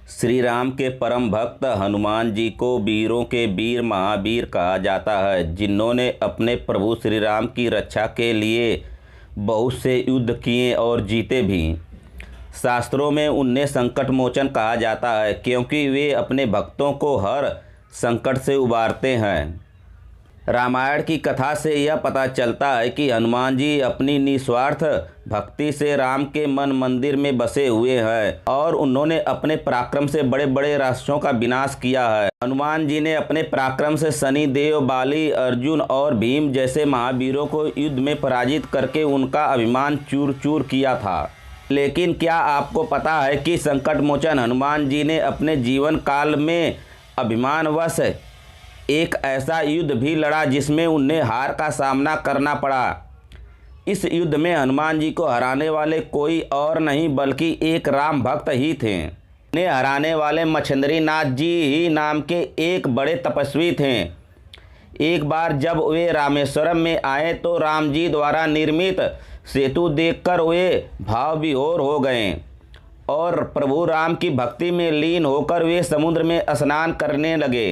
श्री राम के परम भक्त हनुमान जी को वीरों के वीर महावीर कहा जाता है, जिन्होंने अपने प्रभु श्री राम की रक्षा के लिए बहुत से युद्ध किए और जीते भी। शास्त्रों में उन्हें संकट मोचन कहा जाता है, क्योंकि वे अपने भक्तों को हर संकट से उबारते हैं। रामायण की कथा से यह पता चलता है कि हनुमान जी अपनी निस्वार्थ भक्ति से राम के मन मंदिर में बसे हुए हैं और उन्होंने अपने पराक्रम से बड़े बड़े राक्षसों का विनाश किया है। हनुमान जी ने अपने पराक्रम से शनिदेव, बाली, अर्जुन और भीम जैसे महावीरों को युद्ध में पराजित करके उनका अभिमान चूर चूर किया था। लेकिन क्या आपको पता है कि संकट मोचन हनुमान जी ने अपने जीवन काल में अभिमानवश एक ऐसा युद्ध भी लड़ा जिसमें उन्हें हार का सामना करना पड़ा। इस युद्ध में हनुमान जी को हराने वाले कोई और नहीं बल्कि एक राम भक्त ही थे। उन्हें हराने वाले मच्छिंद्री नाथ जी ही नाम के एक बड़े तपस्वी थे। एक बार जब वे रामेश्वरम में आए तो राम जी द्वारा निर्मित सेतु देखकर वे भाव विभोर हो गए और प्रभु राम की भक्ति में लीन होकर वे समुद्र में स्नान करने लगे।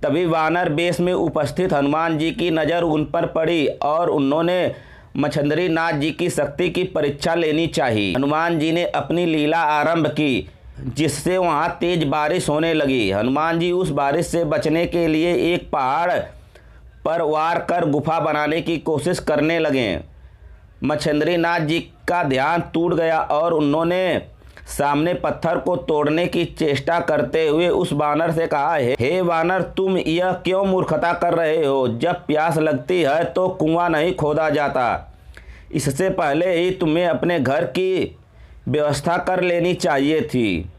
तभी वानर वेश में उपस्थित हनुमान जी की नज़र उन पर पड़ी और उन्होंने मच्छिंद्री नाथ जी की शक्ति की परीक्षा लेनी चाहिए। हनुमान जी ने अपनी लीला आरंभ की, जिससे वहां तेज बारिश होने लगी। हनुमान जी उस बारिश से बचने के लिए एक पहाड़ पर वार कर गुफा बनाने की कोशिश करने लगे। मच्छिंद्री नाथ जी का ध्यान टूट गया और उन्होंने सामने पत्थर को तोड़ने की चेष्टा करते हुए उस वानर से कहा, हे वानर, तुम यह क्यों मूर्खता कर रहे हो? जब प्यास लगती है तो कुआं नहीं खोदा जाता। इससे पहले ही तुम्हें अपने घर की व्यवस्था कर लेनी चाहिए थी।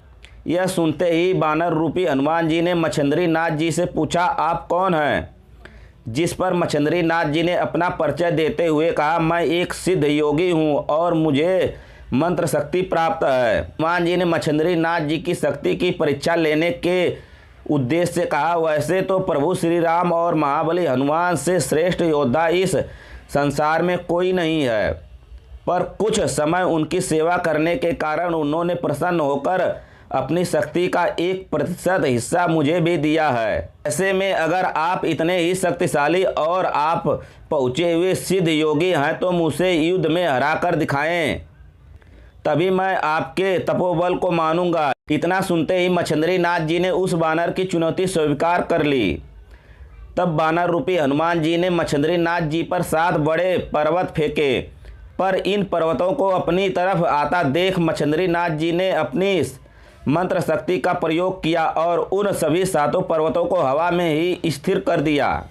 यह सुनते ही वानर रूपी हनुमान जी ने मच्छिंद्री नाथ जी से पूछा, आप कौन हैं? जिस पर मच्छिंद्री नाथ जी ने अपना परिचय देते हुए कहा, मैं एक सिद्ध योगी हूँ और मुझे मंत्र शक्ति प्राप्त है। हनुमान जी ने मच्छिंद्री नाथ जी की शक्ति की परीक्षा लेने के उद्देश्य से कहा, वैसे तो प्रभु श्री राम और महाबली हनुमान से श्रेष्ठ योद्धा इस संसार में कोई नहीं है, पर कुछ समय उनकी सेवा करने के कारण उन्होंने प्रसन्न होकर अपनी शक्ति का 1% हिस्सा मुझे भी दिया है। ऐसे में अगर आप इतने ही शक्तिशाली और आप पहुँचे हुए सिद्ध योगी हैं तो मुझसे युद्ध में हरा कर दिखाएं, तभी मैं आपके तपोबल को मानूंगा। इतना सुनते ही मच्छिंद्री नाथ जी ने उस वानर की चुनौती स्वीकार कर ली। तब वानर रूपी हनुमान जी ने मच्छिंद्री नाथ जी पर 7 बड़े पर्वत फेंके, पर इन पर्वतों को अपनी तरफ आता देख मच्छिंद्री नाथ जी ने अपनी मंत्र शक्ति का प्रयोग किया और उन सभी 7 पर्वतों को हवा में ही स्थिर कर दिया।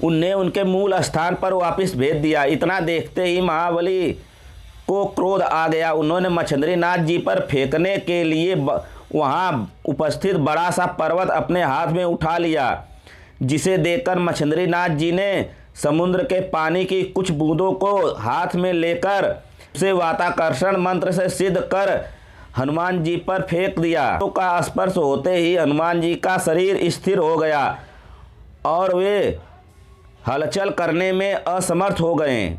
उन्हें उनके मूल स्थान पर वापस भेज दिया। इतना देखते ही महाबली को क्रोध आ गया। उन्होंने मच्छिंद्री नाथ जी पर फेंकने के लिए वहां उपस्थित बड़ा सा पर्वत अपने हाथ में उठा लिया, जिसे देखकर मच्छिंद्री नाथ जी ने समुद्र के पानी की कुछ बूंदों को हाथ में लेकर उसे वाताकर्षण मंत्र से सिद्ध कर हनुमान जी पर फेंक दिया। तो का स्पर्श होते ही हनुमान जी का शरीर स्थिर हो गया और वे हलचल करने में असमर्थ हो गए।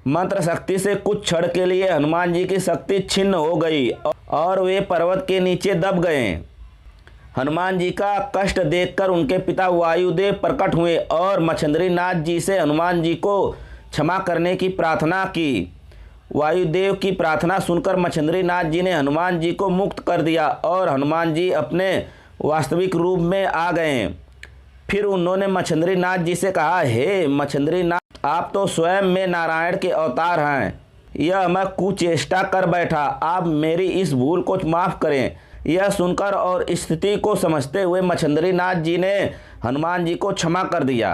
मंत्र शक्ति से कुछ क्षण के लिए हनुमान जी की शक्ति छिन्न हो गई और वे पर्वत के नीचे दब गए। हनुमान जी का कष्ट देखकर उनके पिता वायुदेव प्रकट हुए और मच्छिंद्री नाथ जी से हनुमान जी को क्षमा करने की प्रार्थना की। वायुदेव की प्रार्थना सुनकर मच्छिंद्री नाथ जी ने हनुमान जी को मुक्त कर दिया और हनुमान जी अपने वास्तविक रूप में आ गए। फिर उन्होंने मच्छिंद्री नाथ जी से कहा, हे मच्छिंद्री नाथ, आप तो स्वयं में नारायण के अवतार हैं। यह मैं कुचेष्टा कर बैठा, आप मेरी इस भूल को माफ़ करें। यह सुनकर और स्थिति को समझते हुए मच्छिंद्री नाथ जी ने हनुमान जी को क्षमा कर दिया।